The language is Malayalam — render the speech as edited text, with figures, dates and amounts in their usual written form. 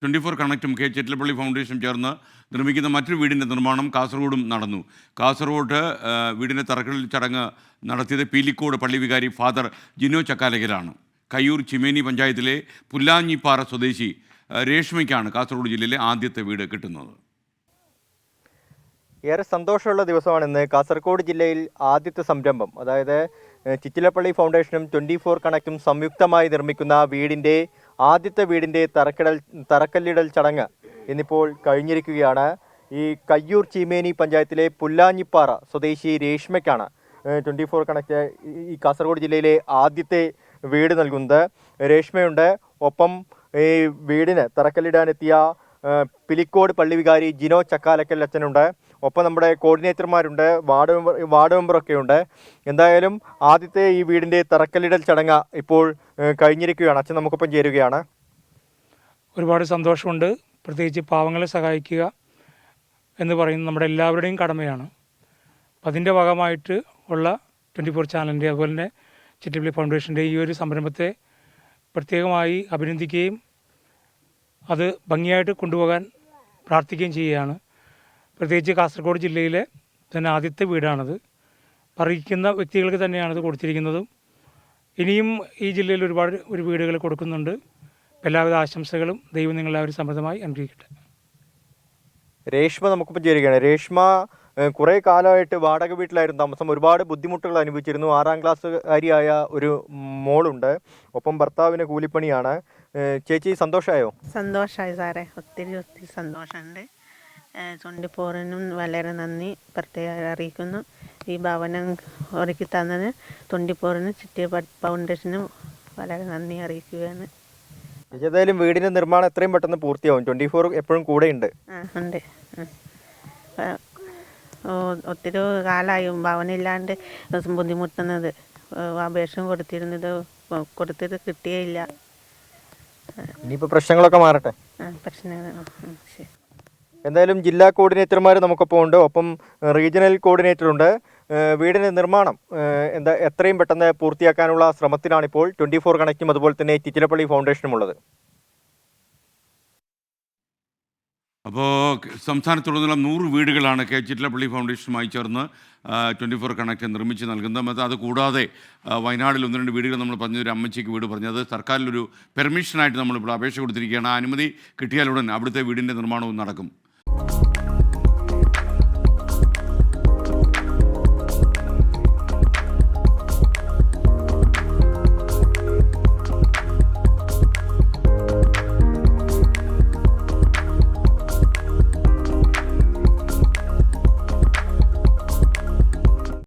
24 കണക്റ്റും കെ ചിറ്റലപ്പള്ളി ഫൗണ്ടേഷനും ചേർന്ന് നിർമ്മിക്കുന്ന മറ്റൊരു വീടിൻ്റെ നിർമ്മാണം കാസർഗോഡും നടന്നു. കാസർഗോഡ് വീടിൻ്റെ തറക്കല്ലിടൽ ചടങ്ങ് നടത്തിയത് പീലിക്കോട് പള്ളി വികാരി ഫാദർ ജിനോ ചക്കാലക്കലാണ്. കയ്യൂർ ചിമേനി പഞ്ചായത്തിലെ പുല്ലാഞ്ഞിപ്പാറ സ്വദേശി രേഷ്മയ്ക്കാണ് കാസർഗോഡ് ജില്ലയിലെ ആദ്യത്തെ വീട് കിട്ടുന്നത്. ഏറെ സന്തോഷമുള്ള ദിവസമാണ് ഇന്ന്. കാസർഗോഡ് ജില്ലയിൽ ആദ്യത്തെ സംരംഭം, അതായത് ചിറ്റിലപ്പള്ളി ഫൗണ്ടേഷനും 24 കണക്റ്റും സംയുക്തമായി നിർമ്മിക്കുന്ന ആദ്യത്തെ വീടിൻ്റെ തറക്കല്ലിടൽ ചടങ്ങ് ഇന്നിപ്പോൾ കഴിഞ്ഞിരിക്കുകയാണ്. ഈ കയ്യൂർ ചീമേനി പഞ്ചായത്തിലെ പുല്ലാഞ്ഞിപ്പാറ സ്വദേശി രേഷ്മയ്ക്കാണ് 24 കണക്റ്റ് ഈ കാസർഗോഡ് ജില്ലയിലെ ആദ്യത്തെ വീട് നൽകുന്നത്. രേഷ്മയുണ്ട്, ഒപ്പം ഈ വീടിന് തറക്കല്ലിടാനെത്തിയ പിലിക്കോട് പള്ളി വികാരി ജിനോ ചക്കാലക്കൽ അച്ഛനുണ്ട്, ഒപ്പം നമ്മുടെ കോർഡിനേറ്റർമാരുണ്ട്, വാർഡ് മെമ്പറൊക്കെ ഉണ്ട്. എന്തായാലും ആദ്യത്തെ ഈ വീടിൻ്റെ തറക്കല്ലിടൽ ചടങ്ങ് ഇപ്പോൾ കഴിഞ്ഞിരിക്കുകയാണ്. അച്ഛൻ നമുക്കൊപ്പം ചേരുകയാണ്. ഒരുപാട് സന്തോഷമുണ്ട്. പ്രത്യേകിച്ച് പാവങ്ങളെ സഹായിക്കുക എന്ന് പറയുന്നത് നമ്മുടെ എല്ലാവരുടെയും കടമയാണ്. അപ്പം അതിൻ്റെ ഭാഗമായിട്ട് ഉള്ള 24 ചാനലിൻ്റെ അതുപോലെ തന്നെ ചിറ്റിലപ്പള്ളി ഫൗണ്ടേഷൻ്റെ ഈ ഒരു സംരംഭത്തെ പ്രത്യേകമായി അഭിനന്ദിക്കുകയും അത് ഭംഗിയായിട്ട് കൊണ്ടുപോകാൻ പ്രാർത്ഥിക്കുകയും ചെയ്യുകയാണ്. പ്രത്യേകിച്ച് കാസർഗോഡ് ജില്ലയിലെ തന്നെ ആദ്യത്തെ വീടാണത്. അറിയിക്കുന്ന വ്യക്തികൾക്ക് തന്നെയാണത് കൊടുത്തിരിക്കുന്നതും. ഇനിയും ഈ ജില്ലയിൽ ഒരുപാട് വീടുകൾ കൊടുക്കുന്നുണ്ട്. എല്ലാവിധ ആശംസകളും ദൈവം നിങ്ങളെല്ലാവരും സമൃദ്ധമായി അനുഗ്രഹിക്കട്ടെ. രേഷ്മ നമുക്കിപ്പോൾ ചേരുകയാണ്. രേഷ്മ കുറേ കാലമായിട്ട് വാടക വീട്ടിലായിരുന്നു താമസം. ഒരുപാട് ബുദ്ധിമുട്ടുകൾ അനുഭവിച്ചിരുന്നു. 6ാം ക്ലാസ്സുകാരിയായ ഒരു മോളുണ്ട്, ഒപ്പം ഭർത്താവിന് കൂലിപ്പണിയാണ്. ചേച്ചി സന്തോഷമായോ? സന്തോഷമായി സാറേ, ഒത്തിരി സന്തോഷമുണ്ട്. 24നും വളരെ നന്ദി പ്രത്യേകം അറിയിക്കുന്നു. ഈ ഭവനം ഒരുക്കി തന്നതിന് 24നും ചിറ്റിലപ്പള്ളി ഫൗണ്ടേഷനും വളരെ നന്ദി അറിയിക്കുകയാണ്. ഏതായാലും വീടിൻ്റെ നിർമ്മാണം എത്രയും പെട്ടെന്ന് പൂർത്തിയാവും. 24 എപ്പോഴും കൂടെയുണ്ട്. ഉണ്ട്. ഒത്തിരി കാലമായി ഭവനമില്ലാണ്ട് ബുദ്ധിമുട്ടുന്നത്. അപേക്ഷ കൊടുത്തിട്ട് കിട്ടിയില്ല. ഇനിയിപ്പോൾ പ്രശ്നങ്ങളൊക്കെ മാറട്ടെ. ശരി. എന്തായാലും ജില്ലാ കോർഡിനേറ്റർമാർ നമുക്കൊപ്പം ഉണ്ട്, ഒപ്പം റീജിയണൽ കോർഡിനേറ്ററുണ്ട്. വീടിൻ്റെ നിർമ്മാണം എത്രയും പെട്ടെന്ന് പൂർത്തിയാക്കാനുള്ള ശ്രമത്തിലാണിപ്പോൾ 24 കണക്റ്റും അതുപോലെ തന്നെ ചിറ്റിലപ്പള്ളി ഫൗണ്ടേഷനും ഉള്ളത്. അപ്പോൾ സംസ്ഥാനത്തുടനീളം 100 വീടുകളാണ് കെ ചിറ്റലപ്പള്ളി ഫൗണ്ടേഷനുമായി ചേർന്ന് 24 കണക്റ്റ് നിർമ്മിച്ച് നൽകുന്നത്. അത് കൂടാതെ വയനാട്ടിൽ 1-2 വീടുകൾ നമ്മൾ പറഞ്ഞൊരു അമ്മച്ചിക്ക് വീട് പറഞ്ഞത് സർക്കാരിലൊരു പെർമിഷനായിട്ട് നമ്മളിപ്പോൾ അപേക്ഷ കൊടുത്തിരിക്കുകയാണ്. അനുമതി കിട്ടിയാലുടൻ അവിടുത്തെ വീടിൻ്റെ നിർമ്മാണവും നടക്കും.